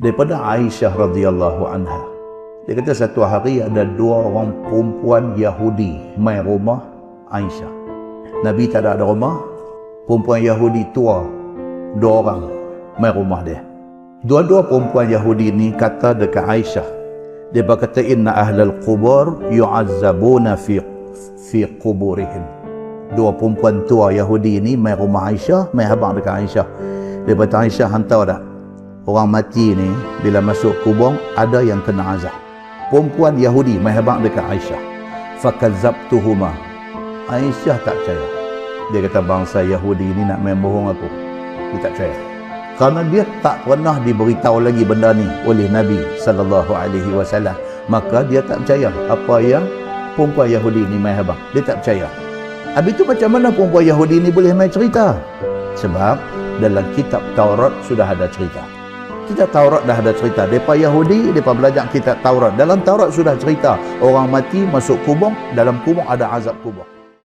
daripada Aisyah radhiyallahu anha. Dia kata satu hari ada dua orang perempuan Yahudi mai rumah Aisyah. Nabi tak ada rumah, perempuan Yahudi tua dua orang mai rumah dia. Dua-dua perempuan Yahudi ni kata dekat Aisyah, dia berkata inna ahlal qubur yu'azzabuna fi quburihim. Dua perempuan tua Yahudi ni mai rumah Aisyah, mai habaq dekat Aisyah. Dia berkata, Aisyah hantar tak? Orang mati ni bila masuk kubur ada yang kena azab. Perempuan Yahudi mai habaq dekat Aisyah. Fakazabtuhuma. Aisyah tak percaya. Dia kata bangsa Yahudi ni nak main bohong aku. Dia tak percaya. Kerana dia tak pernah diberitahu lagi benda ni oleh Nabi SAW. Maka dia tak percaya apa yang perempuan Yahudi ni mai habaq. Dia tak percaya. Habis tu macam mana perempuan Yahudi ni boleh mai cerita? Sebab dalam kitab Taurat sudah ada cerita. Kitab Taurat dah ada cerita. Mereka Yahudi, mereka belajar kitab Taurat. Dalam Taurat sudah cerita orang mati masuk kubur, dalam kubur ada azab kubur.